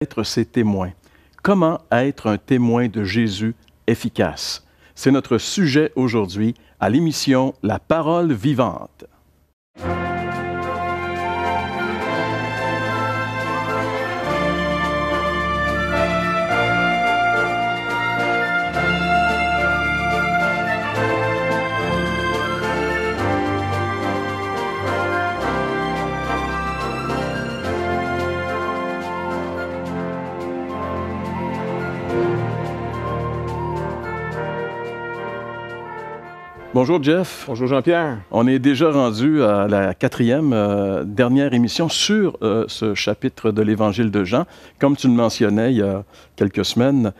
être ses témoins. Comment être un témoin de Jésus efficace? C'est notre sujet aujourd'hui à l'émission La Parole vivante. Bonjour Jeff. Bonjour Jean-Pierre. On est déjà rendu à la quatrième, dernière émission sur ce chapitre de l'Évangile de Jean. Comme tu le mentionnais il y a quelques semaines,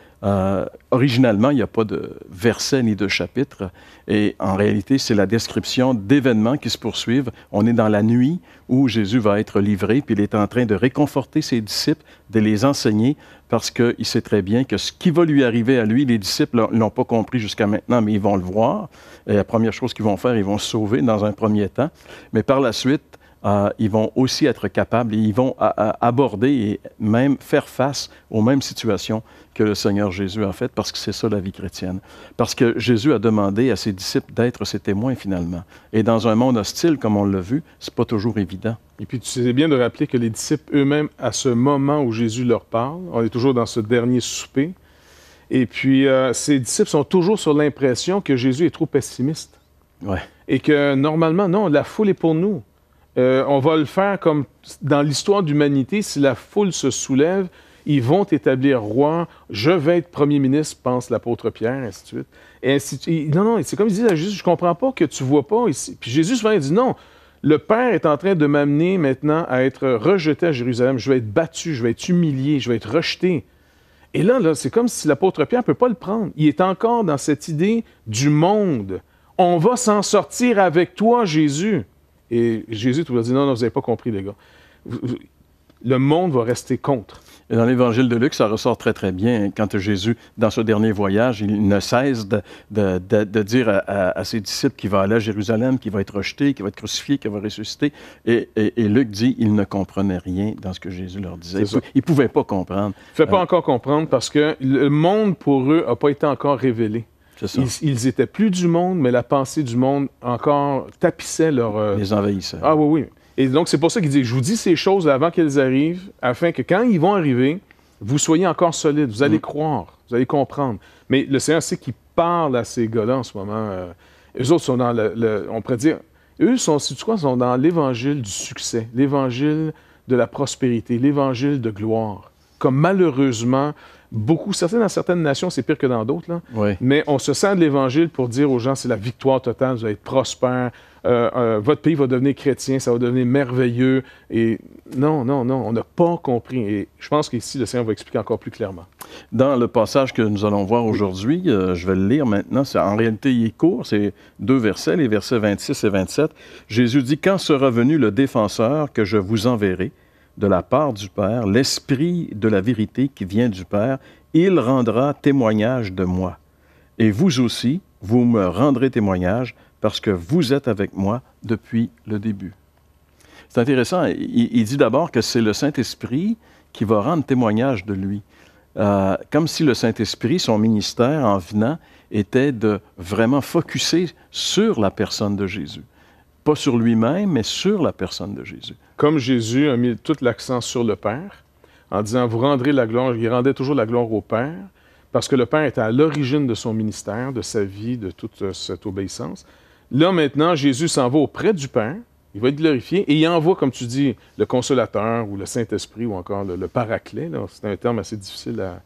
originalement, il n'y a pas de verset ni de chapitre. Et en réalité, c'est la description d'événements qui se poursuivent. On est dans la nuit où Jésus va être livré, puis il est en train de réconforter ses disciples, de les enseigner, parce qu'il sait très bien que ce qui va lui arriver à lui, les disciples ne l'ont pas compris jusqu'à maintenant, mais ils vont le voir. Et la première chose qu'ils vont faire, ils vont se sauver dans un premier temps. Mais par la suite, ils vont aussi être capables et ils vont aborder et même faire face aux mêmes situations que le Seigneur Jésus a faites, parce que c'est ça la vie chrétienne. Parce que Jésus a demandé à ses disciples d'être ses témoins finalement. Et dans un monde hostile, comme on l'a vu, c'est pas toujours évident. Et puis tu sais bien de rappeler que les disciples eux-mêmes, à ce moment où Jésus leur parle, on est toujours dans ce dernier souper, et puis ces disciples sont toujours sur l'impression que Jésus est trop pessimiste. Ouais. Et que normalement, non, la foule est pour nous. On va le faire comme dans l'histoire d'humanité, si la foule se soulève, ils vont établir roi, je vais être premier ministre, pense l'apôtre Pierre, ainsi de suite. Et ainsi de suite. Non, c'est comme il dit à Jésus, je ne comprends pas que tu ne vois pas ici. Puis Jésus souvent il dit, non, le Père est en train de m'amener maintenant à être rejeté à Jérusalem, je vais être battu, je vais être humilié, je vais être rejeté. Et là c'est comme si l'apôtre Pierre ne peut pas le prendre. Il est encore dans cette idée du monde. On va s'en sortir avec toi, Jésus. Et Jésus te dit, non, vous n'avez pas compris, les gars. Le monde va rester contre. Et dans l'Évangile de Luc, ça ressort très, très bien. Quand Jésus, dans ce dernier voyage, il ne cesse de dire à ses disciples qu'il va aller à Jérusalem, qu'il va être rejeté, qu'il va être crucifié, qu'il va ressusciter. Et Luc dit, ils ne comprenaient rien dans ce que Jésus leur disait. Ils ne pouvaient pas comprendre. Ils ne pouvaient pas encore comprendre parce que le monde, pour eux, n'a pas été encore révélé. Ils étaient plus du monde, mais la pensée du monde encore tapissait leur... Les envahissait. Ah oui. Et donc, c'est pour ça qu'il dit, je vous dis ces choses avant qu'elles arrivent, afin que quand ils vont arriver, vous soyez encore solides, vous allez croire, vous allez comprendre. Mais le Seigneur sait qu'il parle à ces gars-là en ce moment. Eux autres sont dans on pourrait dire, eux sont dans l'évangile du succès, l'évangile de la prospérité, l'évangile de gloire. Comme malheureusement, dans certaines nations, c'est pire que dans d'autres, là. Oui. Mais on se sert de l'Évangile pour dire aux gens, c'est la victoire totale, vous allez être prospère, votre pays va devenir chrétien, ça va devenir merveilleux. Et non, on n'a pas compris. Et je pense qu'ici, le Seigneur va expliquer encore plus clairement. Dans le passage que nous allons voir aujourd'hui, je vais le lire maintenant, en réalité, il est court, c'est 2 versets, les versets 26 et 27. Jésus dit, « Quand sera venu le défenseur que je vous enverrai, de la part du Père, l'Esprit de la vérité qui vient du Père, il rendra témoignage de moi. Et vous aussi, vous me rendrez témoignage parce que vous êtes avec moi depuis le début. » C'est intéressant. Il dit d'abord que c'est le Saint-Esprit qui va rendre témoignage de lui. Comme si le Saint-Esprit, son ministère en venant, était de vraiment focusser sur la personne de Jésus. Pas sur lui-même, mais sur la personne de Jésus. Comme Jésus a mis tout l'accent sur le Père, en disant « Vous rendrez la gloire », il rendait toujours la gloire au Père, parce que le Père était à l'origine de son ministère, de sa vie, de toute cette obéissance. Là, maintenant, Jésus s'en va auprès du Père, il va être glorifié, et il envoie, comme tu dis, le Consolateur, ou le Saint-Esprit, ou encore le Paraclet. C'est un terme assez difficile à...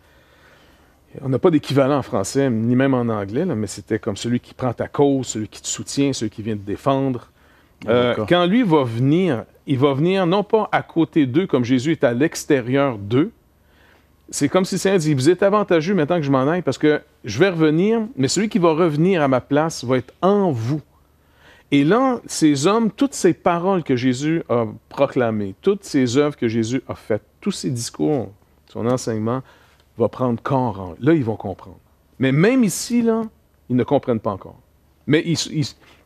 On n'a pas d'équivalent en français, ni même en anglais, là, mais c'était comme celui qui prend ta cause, celui qui te soutient, celui qui vient te défendre. Quand lui va venir, il va venir non pas à côté d'eux, comme Jésus est à l'extérieur d'eux. C'est comme si le Seigneur dit, vous êtes avantageux maintenant que je m'en aille, parce que je vais revenir, mais celui qui va revenir à ma place va être en vous. Et là, ces hommes, toutes ces paroles que Jésus a proclamées, toutes ces œuvres que Jésus a faites, tous ses discours, son enseignement, va prendre corps en eux. Là, ils vont comprendre. Mais même ici, là, ils ne comprennent pas encore. Mais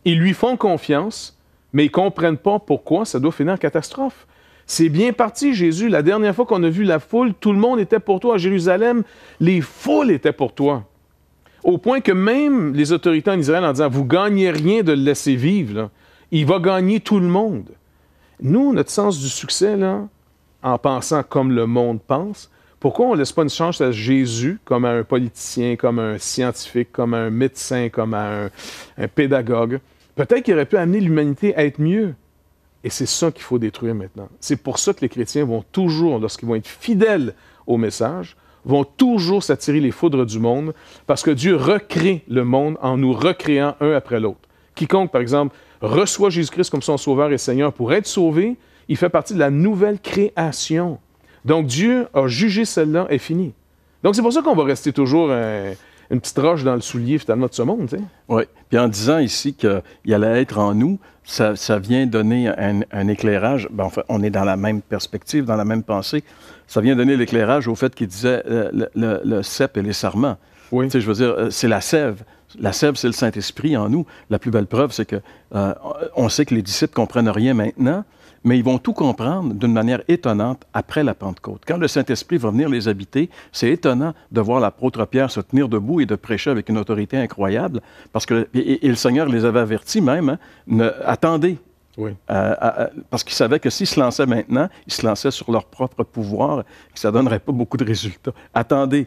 ils lui font confiance, mais ils ne comprennent pas pourquoi ça doit finir en catastrophe. C'est bien parti, Jésus. La dernière fois qu'on a vu la foule, tout le monde était pour toi. À Jérusalem, les foules étaient pour toi. Au point que même les autorités en Israël en disant, vous ne gagnez rien de le laisser vivre, là. Il va gagner tout le monde. Nous, notre sens du succès, là, en pensant comme le monde pense, pourquoi on ne laisse pas une chance à Jésus, comme à un politicien, comme à un scientifique, comme à un médecin, comme à un pédagogue? Peut-être qu'il aurait pu amener l'humanité à être mieux. Et c'est ça qu'il faut détruire maintenant. C'est pour ça que les chrétiens vont toujours, lorsqu'ils vont être fidèles au message, vont toujours s'attirer les foudres du monde, parce que Dieu recrée le monde en nous recréant un après l'autre. Quiconque, par exemple, reçoit Jésus-Christ comme son Sauveur et Seigneur pour être sauvé, il fait partie de la nouvelle création. Donc Dieu a jugé celle-là et fini. Donc c'est pour ça qu'on va rester toujours une petite roche dans le soulier, finalement, de ce monde. Tu sais. Oui. Puis en disant ici qu'il allait être en nous, ça vient donner un éclairage. Ben, enfin, on est dans la même perspective, dans la même pensée. Ça vient donner l'éclairage au fait qu'il disait le cep et les sarments. Oui. Tu sais, je veux dire, c'est la sève. La sève, c'est le Saint-Esprit en nous. La plus belle preuve, c'est que on sait que les disciples ne comprennent rien maintenant, mais ils vont tout comprendre d'une manière étonnante après la Pentecôte. Quand le Saint-Esprit va venir les habiter, c'est étonnant de voir l'apôtre Pierre se tenir debout et de prêcher avec une autorité incroyable, parce que et le Seigneur les avait avertis même, hein, attendez. Oui. Parce qu'ils savaient que s'ils se lançaient maintenant, ils se lançaient sur leur propre pouvoir, que ça ne donnerait pas beaucoup de résultats. Attendez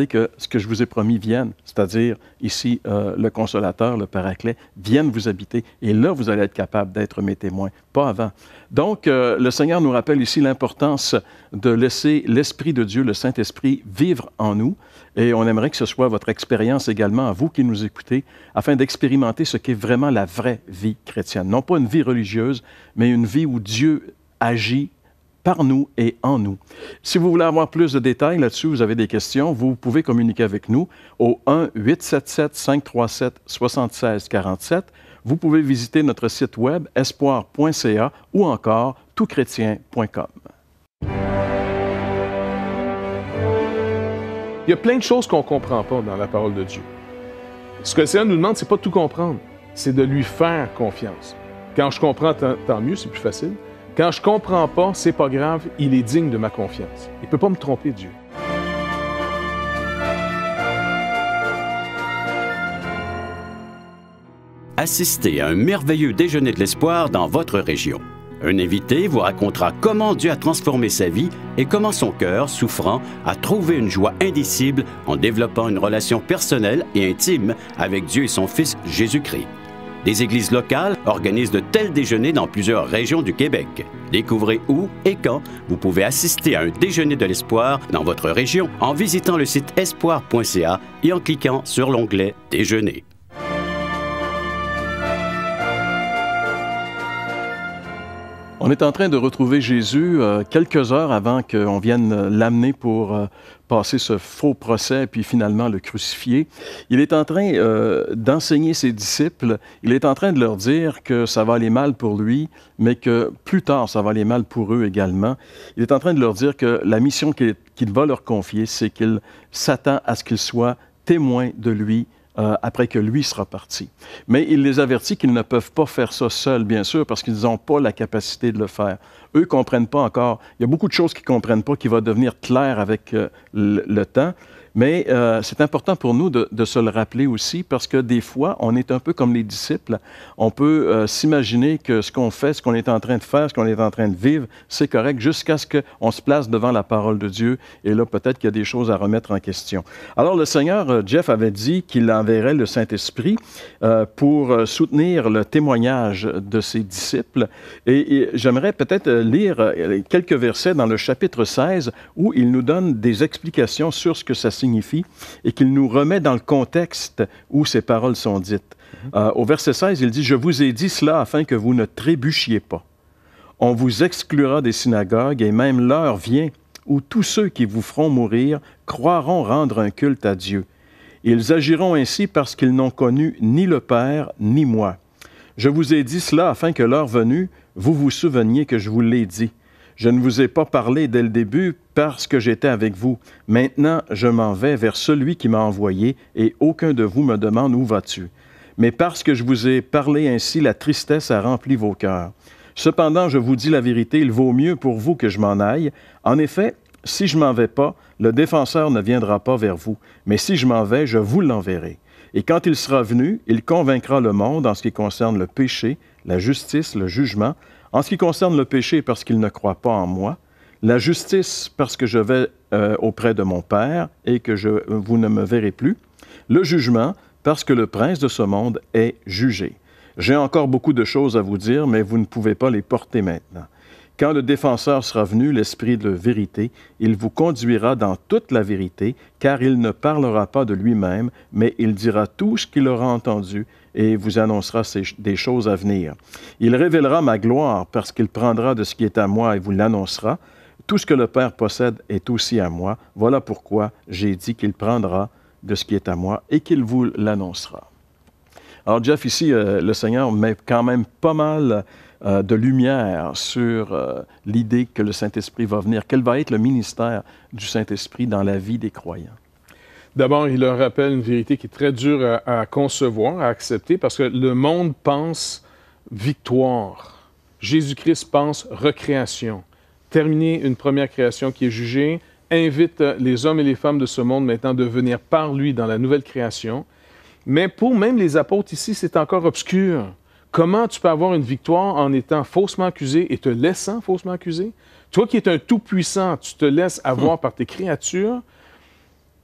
que ce que je vous ai promis vienne, c'est-à-dire ici le Consolateur, le Paraclet, vienne vous habiter. Et là, vous allez être capable d'être mes témoins, pas avant. Donc, le Seigneur nous rappelle ici l'importance de laisser l'Esprit de Dieu, le Saint-Esprit, vivre en nous. Et on aimerait que ce soit votre expérience également, à vous qui nous écoutez, afin d'expérimenter ce qu'est vraiment la vraie vie chrétienne. Non pas une vie religieuse, mais une vie où Dieu agit par nous et en nous. Si vous voulez avoir plus de détails là-dessus, vous avez des questions, vous pouvez communiquer avec nous au 1-877-537-7647. Vous pouvez visiter notre site web espoir.ca ou encore toutchrétien.com. Il y a plein de choses qu'on ne comprend pas dans la parole de Dieu. Ce que le Seigneur nous demande, c'est pas de tout comprendre, c'est de lui faire confiance. Quand je comprends, tant mieux, c'est plus facile. Quand je comprends pas, c'est pas grave, il est digne de ma confiance. Il peut pas me tromper, Dieu. Assistez à un merveilleux déjeuner de l'espoir dans votre région. Un invité vous racontera comment Dieu a transformé sa vie et comment son cœur, souffrant, a trouvé une joie indicible en développant une relation personnelle et intime avec Dieu et son Fils Jésus-Christ. Des églises locales organisent de tels déjeuners dans plusieurs régions du Québec. Découvrez où et quand vous pouvez assister à un déjeuner de l'espoir dans votre région en visitant le site espoir.ca et en cliquant sur l'onglet « Déjeuner ». On est en train de retrouver Jésus quelques heures avant qu'on vienne l'amener pour passer ce faux procès, puis finalement le crucifier. Il est en train d'enseigner ses disciples, il est en train de leur dire que ça va aller mal pour lui, mais que plus tard, ça va aller mal pour eux également. Il est en train de leur dire que la mission qu'il va leur confier, c'est qu'il s'attend à ce qu'ils soient témoins de lui, après que lui sera parti. Mais il les avertit qu'ils ne peuvent pas faire ça seuls, bien sûr, parce qu'ils n'ont pas la capacité de le faire. Eux ne comprennent pas encore. Il y a beaucoup de choses qu'ils ne comprennent pas qui vont devenir claires avec le temps. Mais c'est important pour nous de se le rappeler aussi, parce que des fois, on est un peu comme les disciples. On peut s'imaginer que ce qu'on fait, ce qu'on est en train de faire, ce qu'on est en train de vivre, c'est correct jusqu'à ce qu'on se place devant la parole de Dieu. Et là, peut-être qu'il y a des choses à remettre en question. Alors, le Seigneur, Jeff avait dit qu'il enverrait le Saint-Esprit pour soutenir le témoignage de ses disciples. Et j'aimerais peut-être lire quelques versets dans le chapitre 16 où il nous donne des explications sur ce que ça signifie et qu'il nous remet dans le contexte où ces paroles sont dites. Au verset 16, il dit « Je vous ai dit cela afin que vous ne trébuchiez pas. On vous exclura des synagogues et même l'heure vient où tous ceux qui vous feront mourir croiront rendre un culte à Dieu. Ils agiront ainsi parce qu'ils n'ont connu ni le Père ni moi. Je vous ai dit cela afin que l'heure venue, vous vous souveniez que je vous l'ai dit. Je ne vous ai pas parlé dès le début parce que j'étais avec vous. Maintenant, je m'en vais vers celui qui m'a envoyé et aucun de vous me demande où vas-tu. Mais parce que je vous ai parlé ainsi, la tristesse a rempli vos cœurs. Cependant, je vous dis la vérité, il vaut mieux pour vous que je m'en aille. En effet, si je m'en vais pas, le défenseur ne viendra pas vers vous. Mais si je m'en vais, je vous l'enverrai. Et quand il sera venu, il convaincra le monde en ce qui concerne le péché, la justice, le jugement. En ce qui concerne le péché, parce qu'il ne croit pas en moi. La justice, parce que je vais auprès de mon Père et que vous ne me verrez plus. Le jugement, parce que le prince de ce monde est jugé. J'ai encore beaucoup de choses à vous dire, mais vous ne pouvez pas les porter maintenant. Quand le défenseur sera venu, l'Esprit de vérité, il vous conduira dans toute la vérité, car il ne parlera pas de lui-même, mais il dira tout ce qu'il aura entendu et vous annoncera des choses à venir. Il révélera ma gloire, parce qu'il prendra de ce qui est à moi et vous l'annoncera. Tout ce que le Père possède est aussi à moi. Voilà pourquoi j'ai dit qu'il prendra de ce qui est à moi et qu'il vous l'annoncera. Alors, Jeff, ici, le Seigneur met quand même pas mal de lumière sur l'idée que le Saint-Esprit va venir. Quel va être le ministère du Saint-Esprit dans la vie des croyants? D'abord, il leur rappelle une vérité qui est très dure à concevoir, à accepter, parce que le monde pense victoire. Jésus-Christ pense recréation. Terminer une première création qui est jugée, invite les hommes et les femmes de ce monde maintenant de venir par lui dans la nouvelle création. Mais pour même les apôtres ici, c'est encore obscur. Comment tu peux avoir une victoire en étant faussement accusé et te laissant faussement accuser? Toi qui es un tout-puissant, tu te laisses avoir par tes créatures.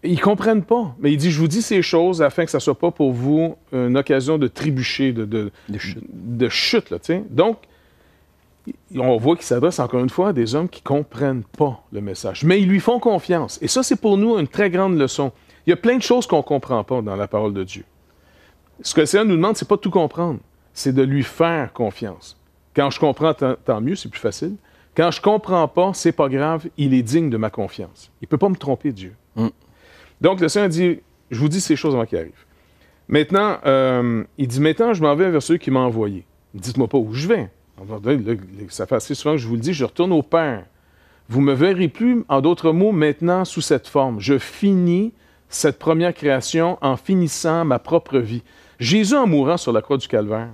Ils ne comprennent pas. Mais il dit, je vous dis ces choses afin que ça ne soit pas pour vous une occasion de trébucher, de chute. Là, t'sais. Donc, on voit qu'il s'adresse encore une fois à des hommes qui ne comprennent pas le message. Mais ils lui font confiance. Et ça, c'est pour nous une très grande leçon. Il y a plein de choses qu'on ne comprend pas dans la parole de Dieu. Ce que le Seigneur nous demande, ce n'est pas de tout comprendre. C'est de lui faire confiance. Quand je comprends, tant mieux, c'est plus facile. Quand je ne comprends pas, c'est pas grave, il est digne de ma confiance. Il ne peut pas me tromper, Dieu. Donc, le Seigneur dit, je vous dis ces choses avant qu'il arrive. Maintenant, il dit, maintenant, je m'en vais vers celui qui m'a envoyé. Dites-moi pas où je vais. Ça fait assez souvent que je vous le dis, je retourne au Père. Vous ne me verrez plus, en d'autres mots, maintenant, sous cette forme. Je finis cette première création en finissant ma propre vie. Jésus, en mourant sur la croix du Calvaire,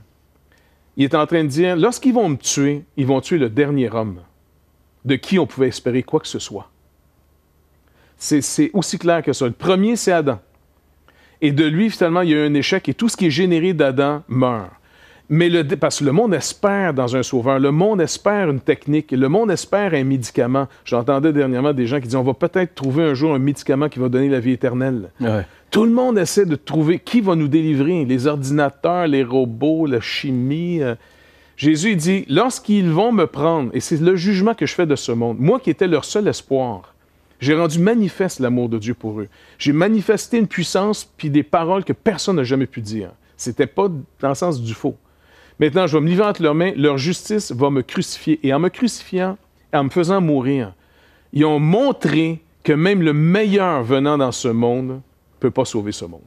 il est en train de dire, lorsqu'ils vont me tuer, ils vont tuer le dernier homme de qui on pouvait espérer quoi que ce soit. C'est aussi clair que ça. Le premier, c'est Adam. Et de lui, finalement, il y a eu un échec et tout ce qui est généré d'Adam meurt. Mais parce que le monde espère dans un sauveur, le monde espère une technique, le monde espère un médicament. J'entendais dernièrement des gens qui disaient, on va peut-être trouver un jour un médicament qui va donner la vie éternelle. Ouais. Tout le monde essaie de trouver qui va nous délivrer, les ordinateurs, les robots, la chimie. Jésus dit, lorsqu'ils vont me prendre, et c'est le jugement que je fais de ce monde, moi qui étais leur seul espoir, j'ai rendu manifeste l'amour de Dieu pour eux. J'ai manifesté une puissance puis des paroles que personne n'a jamais pu dire. C'était pas dans le sens du faux. Maintenant, je vais me livrer entre leurs mains, leur justice va me crucifier. Et en me crucifiant, en me faisant mourir, ils ont montré que même le meilleur venant dans ce monde ne peut pas sauver ce monde.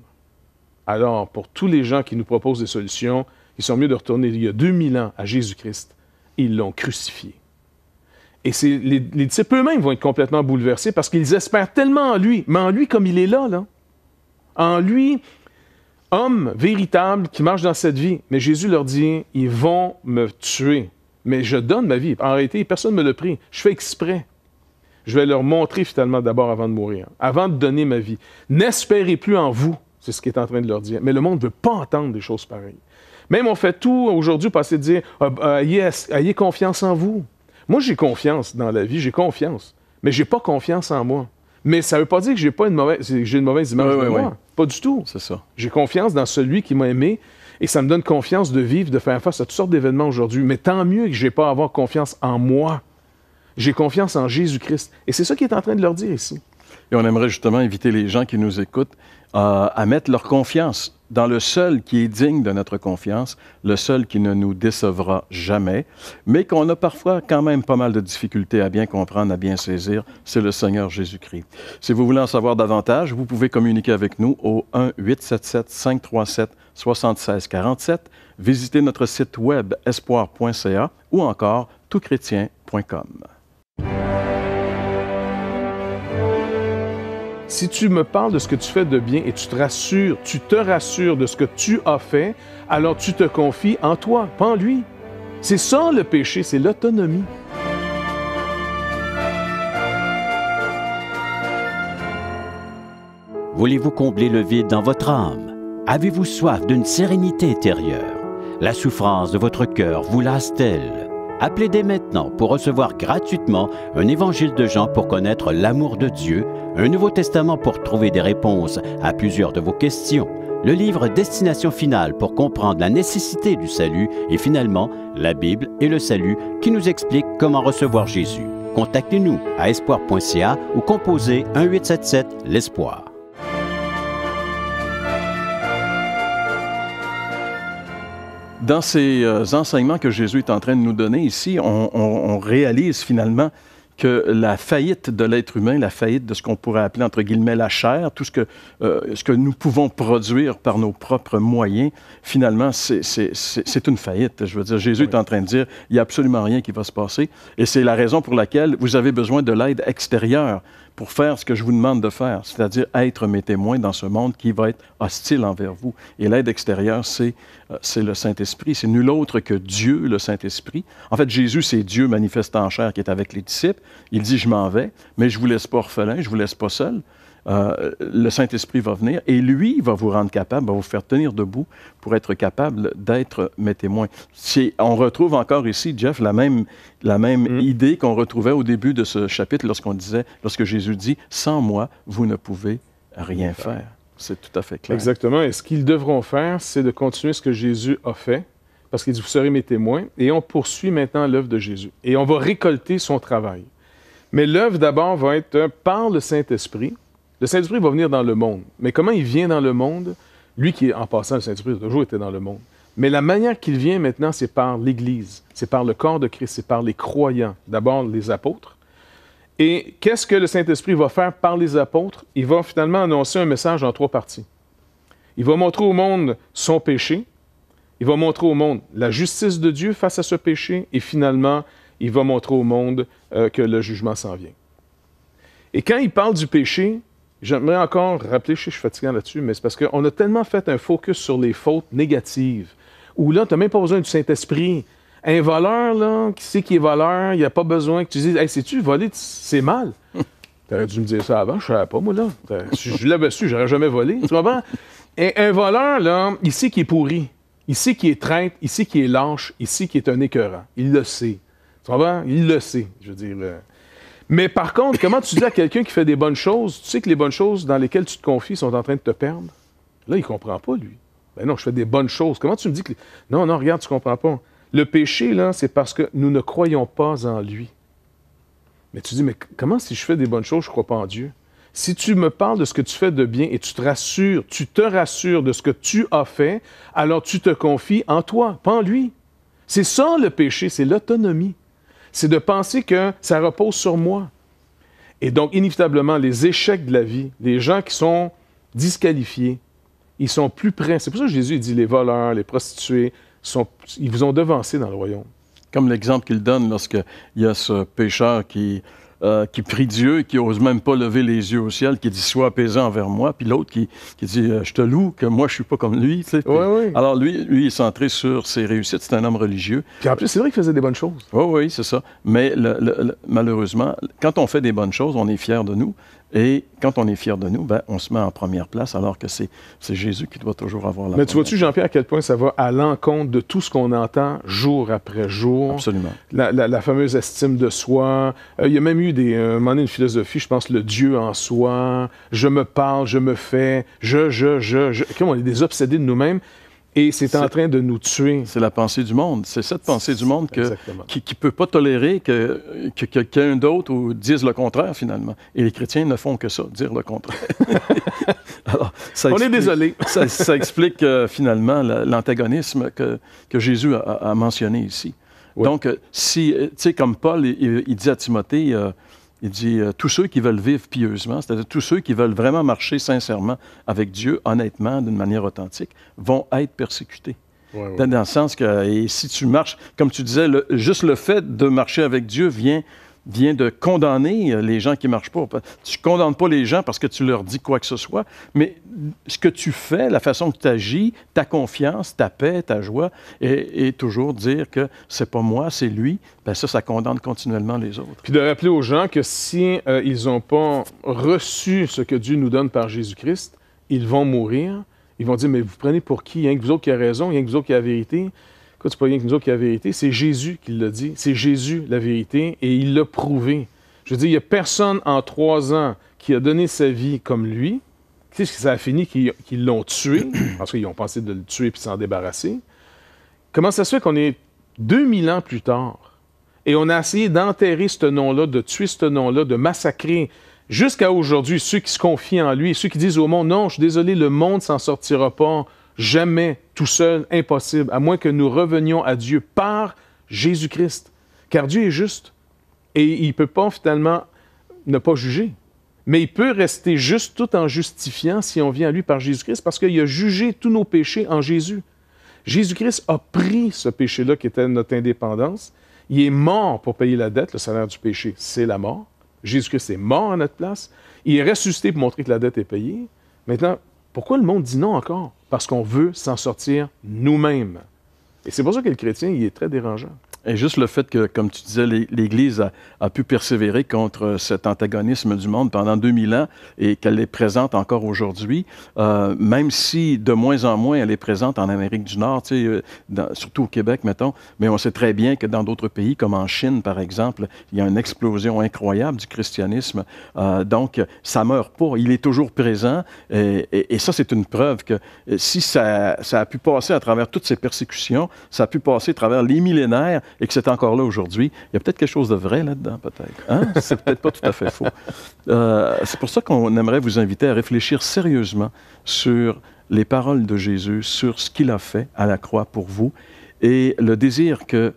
Alors, pour tous les gens qui nous proposent des solutions, ils sont mieux de retourner il y a 2000 ans à Jésus-Christ. Ils l'ont crucifié. Et les disciples eux-mêmes vont être complètement bouleversés parce qu'ils espèrent tellement en lui, mais en lui comme il est là. En lui, homme véritable qui marche dans cette vie. Mais Jésus leur dit, ils vont me tuer, mais je donne ma vie. En réalité, personne ne me l'a pris. Je fais exprès. Je vais leur montrer finalement d'abord avant de mourir, avant de donner ma vie. N'espérez plus en vous, c'est ce qu'il est en train de leur dire. Mais le monde ne veut pas entendre des choses pareilles. Même on fait tout aujourd'hui pour essayer de dire, ayez confiance en vous. Moi, j'ai confiance dans la vie, j'ai confiance, mais j'ai pas confiance en moi. Mais ça ne veut pas dire que j'ai une mauvaise image de moi. Pas du tout. C'est ça. J'ai confiance dans celui qui m'a aimé et ça me donne confiance de vivre, de faire face à toutes sortes d'événements aujourd'hui. Mais tant mieux que je n'ai pas à avoir confiance en moi. J'ai confiance en Jésus-Christ. Et c'est ça qu'il est en train de leur dire ici. Et on aimerait justement inviter les gens qui nous écoutent à mettre leur confiance dans le seul qui est digne de notre confiance, le seul qui ne nous décevra jamais, mais qu'on a parfois quand même pas mal de difficultés à bien comprendre, à bien saisir, c'est le Seigneur Jésus-Christ. Si vous voulez en savoir davantage, vous pouvez communiquer avec nous au 1-877-537-7647, visiter notre site web espoir.ca ou encore toutchrétien.com. Si tu me parles de ce que tu fais de bien et tu te rassures de ce que tu as fait, alors tu te confies en toi, pas en lui. C'est ça le péché, c'est l'autonomie. Voulez-vous combler le vide dans votre âme? Avez-vous soif d'une sérénité intérieure? La souffrance de votre cœur vous lasse-t-elle? Appelez dès maintenant pour recevoir gratuitement un évangile de Jean pour connaître l'amour de Dieu, un Nouveau Testament pour trouver des réponses à plusieurs de vos questions, le livre Destination finale pour comprendre la nécessité du salut et finalement la Bible et le salut qui nous explique comment recevoir Jésus. Contactez-nous à espoir.ca ou composez 1-877 l'Espoir. Dans ces enseignements que Jésus est en train de nous donner ici, on réalise finalement que la faillite de l'être humain, la faillite de ce qu'on pourrait appeler entre guillemets la chair, tout ce que nous pouvons produire par nos propres moyens, finalement, c'est une faillite. Je veux dire, Jésus est en train de dire, il n'y a absolument rien qui va se passer. Et c'est la raison pour laquelle vous avez besoin de l'aide extérieure pour faire ce que je vous demande de faire, c'est-à-dire être mes témoins dans ce monde qui va être hostile envers vous. Et l'aide extérieure, c'est le Saint-Esprit. C'est nul autre que Dieu, le Saint-Esprit. En fait, Jésus, c'est Dieu manifesté en chair qui est avec les disciples. Il dit, je m'en vais, mais je ne vous laisse pas orphelin, je ne vous laisse pas seul. Le Saint-Esprit va venir et lui va vous rendre capable, va vous faire tenir debout pour être capable d'être mes témoins. On retrouve encore ici, Jeff, la même idée qu'on retrouvait au début de ce chapitre lorsque Jésus dit « Sans moi, vous ne pouvez rien faire ». C'est tout à fait clair. Exactement. Et ce qu'ils devront faire, c'est de continuer ce que Jésus a fait, parce qu'il dit « Vous serez mes témoins ». Et on poursuit maintenant l'œuvre de Jésus. Et on va récolter son travail. Mais l'œuvre d'abord va être par le Saint-Esprit. Le Saint-Esprit va venir dans le monde. Mais comment il vient dans le monde? Lui qui est, en passant, le Saint-Esprit a toujours été dans le monde. Mais la manière qu'il vient maintenant, c'est par l'Église. C'est par le corps de Christ, c'est par les croyants. D'abord, les apôtres. Et qu'est-ce que le Saint-Esprit va faire par les apôtres? Il va finalement annoncer un message en 3 parties. Il va montrer au monde son péché. Il va montrer au monde la justice de Dieu face à ce péché. Et finalement, il va montrer au monde que le jugement s'en vient. Et quand il parle du péché, j'aimerais encore rappeler, je suis fatiguant là-dessus, mais c'est parce qu'on a tellement fait un focus sur les fautes négatives, où là, tu n'as même pas besoin du Saint-Esprit. Un voleur, là, qui sait qu'il est voleur, il n'y a pas besoin que tu dises « Hey, sais-tu, voler, c'est mal. » Tu aurais dû me dire ça avant, je ne savais pas, moi, là. Si je l'avais su, je n'aurais jamais volé. Tu comprends? Et un voleur, là, il sait qu'il est pourri. Il sait qu'il est traître, il sait qu'il est lâche, il sait qu'il est un écœurant. Il le sait. Tu comprends? Il le sait, je veux dire. Mais par contre, comment tu dis à quelqu'un qui fait des bonnes choses, tu sais que les bonnes choses dans lesquelles tu te confies sont en train de te perdre? Là, il ne comprend pas, lui. Ben non, je fais des bonnes choses. Comment tu me dis que... Non, regarde, tu ne comprends pas. Le péché, là, c'est parce que nous ne croyons pas en lui. Mais tu dis, mais comment si je fais des bonnes choses, je ne crois pas en Dieu? Si tu me parles de ce que tu fais de bien et tu te rassures de ce que tu as fait, alors tu te confies en toi, pas en lui. C'est ça le péché, c'est l'autonomie. C'est de penser que ça repose sur moi. Et donc, inévitablement, les échecs de la vie, les gens qui sont disqualifiés, ils sont plus près. C'est pour ça que Jésus dit, les voleurs, les prostituées, ils vous ont devancé dans le royaume. Comme l'exemple qu'il donne lorsqu'il y a ce pécheur qui prie Dieu et qui n'ose même pas lever les yeux au ciel, qui dit « Sois apaisant envers moi », puis l'autre qui dit « Je te loue, que moi je ne suis pas comme lui ». Tu sais, oui. Alors lui, il est centré sur ses réussites, c'est un homme religieux. Puis en plus, c'est vrai qu'il faisait des bonnes choses. Oui, c'est ça. Mais malheureusement, quand on fait des bonnes choses, on est fier de nous. Et quand on est fier de nous, on se met en première place, alors que c'est Jésus qui doit toujours avoir la première. Mais tu vois-tu, Jean-Pierre, à quel point ça va à l'encontre de tout ce qu'on entend jour après jour? Absolument. La fameuse estime de soi. Il y a même eu un moment donné, une philosophie, je pense, le Dieu en soi. Je me parle, je me fais, Comme on est des obsédés de nous-mêmes. Et c'est en train de nous tuer. C'est la pensée du monde. C'est cette pensée du monde qui ne peut pas tolérer que quelqu'un d'autre dise le contraire, finalement. Et les chrétiens ne font que ça, dire le contraire. Alors, on est désolé. ça explique finalement l'antagonisme que Jésus a mentionné ici. Oui. Donc, tu sais, comme Paul, il dit à Timothée... Il dit, tous ceux qui veulent vivre pieusement, c'est-à-dire tous ceux qui veulent vraiment marcher sincèrement avec Dieu, honnêtement, d'une manière authentique, vont être persécutés. Ouais. Dans le sens que, et si tu marches, comme tu disais, juste le fait de marcher avec Dieu vient vient de condamner les gens qui ne marchent pas. Tu ne condamnes pas les gens parce que tu leur dis quoi que ce soit, mais ce que tu fais, la façon que tu agis, ta confiance, ta paix, ta joie, et toujours dire que c'est pas moi, c'est lui, bien ça condamne continuellement les autres. Puis de rappeler aux gens que si ils n'ont pas reçu ce que Dieu nous donne par Jésus-Christ, ils vont mourir. Ils vont dire, mais vous prenez pour qui? Rien que vous autres qui a raison, rien que vous autres qui a la vérité. Écoute, c'est pas rien que nous autres qui a la vérité, c'est Jésus qui l'a dit. C'est Jésus la vérité et il l'a prouvé. Je veux dire, il n'y a personne en 3 ans qui a donné sa vie comme lui. Tu sais ce que ça a fini qu'ils l'ont tué, parce qu'ils ont pensé de le tuer puis s'en débarrasser. Comment ça se fait qu'on est 2000 ans plus tard et on a essayé d'enterrer ce nom-là, de tuer ce nom-là, de massacrer jusqu'à aujourd'hui ceux qui se confient en lui, ceux qui disent au monde, non, je suis désolé, le monde s'en sortira pas. Jamais, tout seul, impossible, à moins que nous revenions à Dieu par Jésus-Christ. Car Dieu est juste et il ne peut pas finalement ne pas juger. Mais il peut rester juste tout en justifiant si on vient à lui par Jésus-Christ parce qu'il a jugé tous nos péchés en Jésus. Jésus-Christ a pris ce péché-là qui était notre indépendance. Il est mort pour payer la dette. Le salaire du péché, c'est la mort. Jésus-Christ est mort à notre place. Il est ressuscité pour montrer que la dette est payée. Maintenant, pourquoi le monde dit non encore? Parce qu'on veut s'en sortir nous-mêmes. Et c'est pour ça que le chrétien, il est très dérangeant. Et juste le fait que, comme tu disais, l'Église a pu persévérer contre cet antagonisme du monde pendant 2000 ans et qu'elle est présente encore aujourd'hui, même si de moins en moins elle est présente en Amérique du Nord, tu sais, surtout au Québec, mettons, mais on sait très bien que dans d'autres pays, comme en Chine, par exemple, il y a une explosion incroyable du christianisme. Donc, ça ne meurt pas, il est toujours présent. Et ça, c'est une preuve que si ça a pu passer à travers toutes ces persécutions, ça a pu passer à travers les millénaires, et que c'est encore là aujourd'hui, il y a peut-être quelque chose de vrai là-dedans, peut-être. Hein? C'est peut-être pas tout à fait faux. C'est pour ça qu'on aimerait vous inviter à réfléchir sérieusement sur les paroles de Jésus, sur ce qu'il a fait à la croix pour vous, et le désir qu'il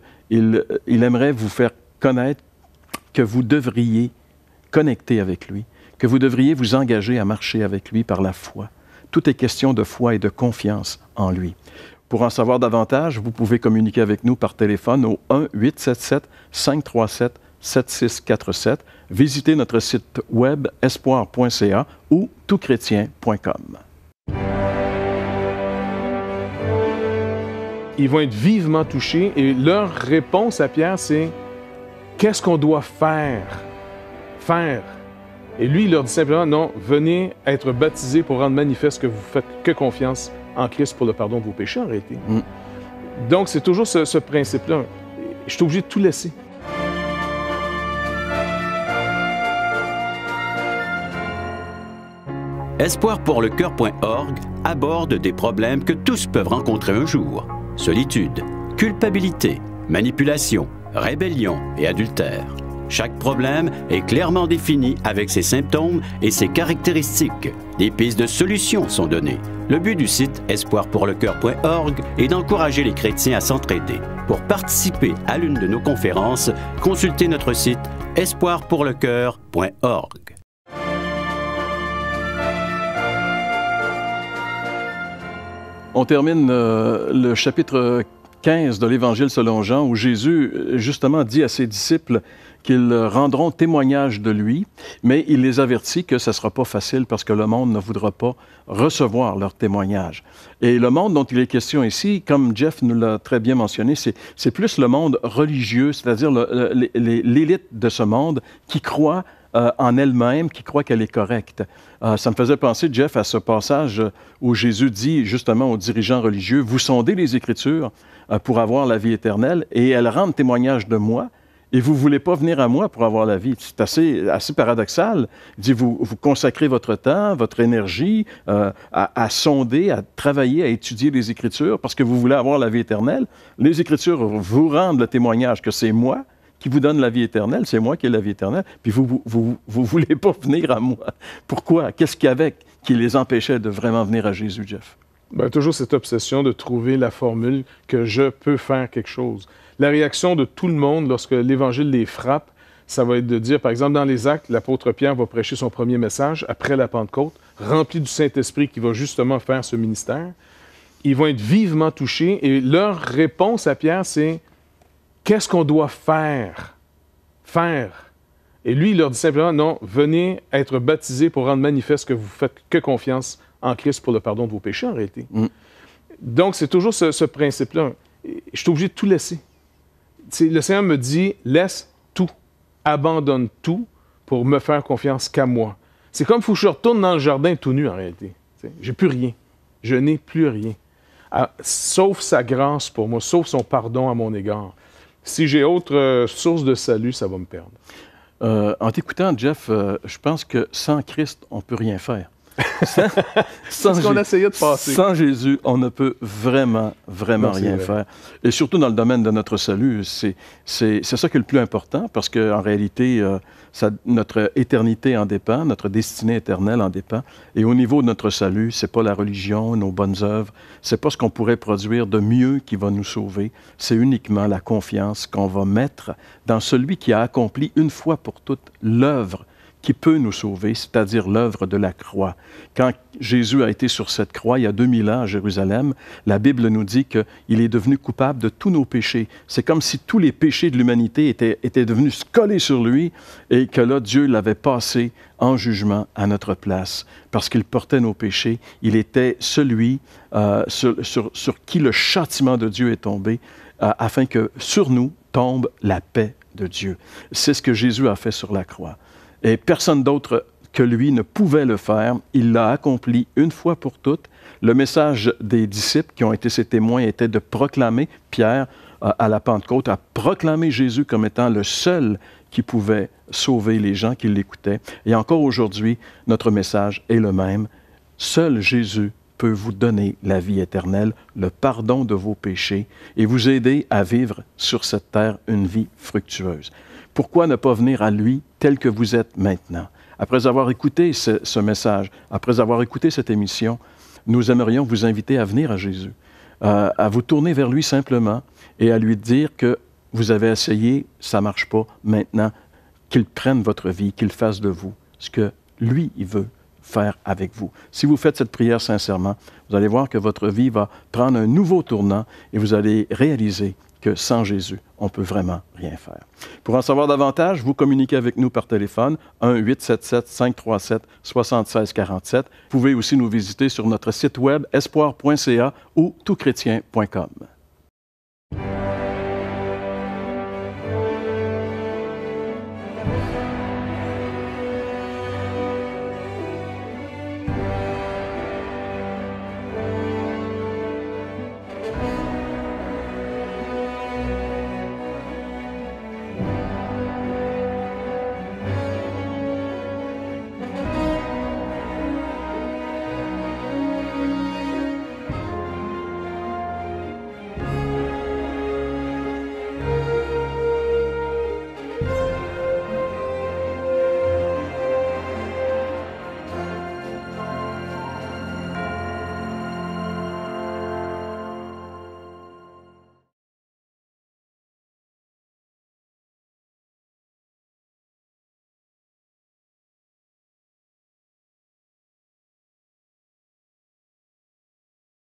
aimerait vous faire connaître que vous devriez connecter avec lui, que vous devriez vous engager à marcher avec lui par la foi. Tout est question de foi et de confiance en lui. Pour en savoir davantage, vous pouvez communiquer avec nous par téléphone au 1-877-537-7647. Visitez notre site web espoir.ca ou toutchrétien.com. Ils vont être vivement touchés et leur réponse à Pierre, c'est « Qu'est-ce qu'on doit faire? » Faire. Et lui, il leur dit simplement « Non, venez être baptisés pour rendre manifeste que vous faites que confiance en Christ pour le pardon de vos péchés, en réalité. » Donc, c'est toujours ce principe-là. Je suis obligé de tout laisser. Espoirpourlecoeur.org aborde des problèmes que tous peuvent rencontrer un jour. Solitude, culpabilité, manipulation, rébellion et adultère. Chaque problème est clairement défini avec ses symptômes et ses caractéristiques. Des pistes de solutions sont données. Le but du site espoirpourlecoeur.org est d'encourager les chrétiens à s'entraider. Pour participer à l'une de nos conférences, consultez notre site espoirpourlecoeur.org. On termine le chapitre 15 de l'Évangile selon Jean, où Jésus, justement, dit à ses disciples qu'ils rendront témoignage de lui, mais il les avertit que ce ne sera pas facile parce que le monde ne voudra pas recevoir leur témoignage. Et le monde dont il est question ici, comme Jeff nous l'a très bien mentionné, c'est plus le monde religieux, c'est-à-dire l'élite de ce monde qui croit en elle-même, qui croit qu'elle est correcte. Ça me faisait penser, Jeff, à ce passage où Jésus dit justement aux dirigeants religieux, « Vous sondez les Écritures pour avoir la vie éternelle, et elles rendent témoignage de moi, et vous ne voulez pas venir à moi pour avoir la vie. » C'est assez paradoxal. Il dit, vous consacrez votre temps, votre énergie à sonder, à travailler, à étudier les Écritures parce que vous voulez avoir la vie éternelle. Les Écritures vous rendent le témoignage que c'est moi qui vous donne la vie éternelle, c'est moi qui ai la vie éternelle, puis vous voulez pas venir à moi. Pourquoi? Qu'est-ce qu'il y avait qui les empêchait de vraiment venir à Jésus, Jeff? Bien, toujours cette obsession de trouver la formule que je peux faire quelque chose. La réaction de tout le monde lorsque l'Évangile les frappe, ça va être de dire, par exemple, dans les Actes, l'apôtre Pierre va prêcher son premier message après la Pentecôte, rempli du Saint-Esprit qui va justement faire ce ministère. Ils vont être vivement touchés et leur réponse à Pierre, c'est « Qu'est-ce qu'on doit faire? » Faire. Et lui, il leur dit simplement, non, venez être baptisés pour rendre manifeste que vous faites que confiance en Christ pour le pardon de vos péchés, en réalité. Donc, c'est toujours ce principe-là. Je suis obligé de tout laisser. Le Seigneur me dit, laisse tout, abandonne tout pour me faire confiance qu'à moi. C'est comme il faut que je retourne dans le jardin tout nu, en réalité. J'ai plus rien. Je n'ai plus rien. Sauf sa grâce pour moi, sauf son pardon à mon égard. Si j'ai autre source de salut, ça va me perdre. En t'écoutant, Jeff, je pense que sans Christ, on ne peut rien faire. C'est ce qu'on essayait de passer. Sans Jésus, on ne peut vraiment rien faire. Et surtout dans le domaine de notre salut, c'est ça qui est le plus important, parce qu'en réalité, notre éternité en dépend, notre destinée éternelle en dépend. Et au niveau de notre salut, c'est pas la religion, nos bonnes œuvres, c'est pas ce qu'on pourrait produire de mieux qui va nous sauver, c'est uniquement la confiance qu'on va mettre dans celui qui a accompli une fois pour toutes l'œuvre qui peut nous sauver, c'est-à-dire l'œuvre de la croix. Quand Jésus a été sur cette croix il y a 2000 ans à Jérusalem, la Bible nous dit qu'il est devenu coupable de tous nos péchés. C'est comme si tous les péchés de l'humanité étaient devenus collés sur lui et que là, Dieu l'avait passé en jugement à notre place. Parce qu'il portait nos péchés, il était celui sur qui le châtiment de Dieu est tombé, afin que sur nous tombe la paix de Dieu. C'est ce que Jésus a fait sur la croix. Et personne d'autre que lui ne pouvait le faire. Il l'a accompli une fois pour toutes. Le message des disciples qui ont été ses témoins était de proclamer, Pierre, à la Pentecôte, a proclamé Jésus comme étant le seul qui pouvait sauver les gens qui l'écoutaient. Et encore aujourd'hui, notre message est le même. Seul Jésus peut vous donner la vie éternelle, le pardon de vos péchés et vous aider à vivre sur cette terre une vie fructueuse. Pourquoi ne pas venir à lui tel que vous êtes maintenant? Après avoir écouté ce message, après avoir écouté cette émission, nous aimerions vous inviter à venir à Jésus, à vous tourner vers lui simplement et à lui dire que vous avez essayé, ça ne marche pas, maintenant, qu'il prenne votre vie, qu'il fasse de vous ce que lui, il veut faire avec vous. Si vous faites cette prière sincèrement, vous allez voir que votre vie va prendre un nouveau tournant et vous allez réaliser que sans Jésus, on ne peut vraiment rien faire. Pour en savoir davantage, vous communiquez avec nous par téléphone 1-877-537-7647. Vous pouvez aussi nous visiter sur notre site web espoir.ca ou toutchrétien.com.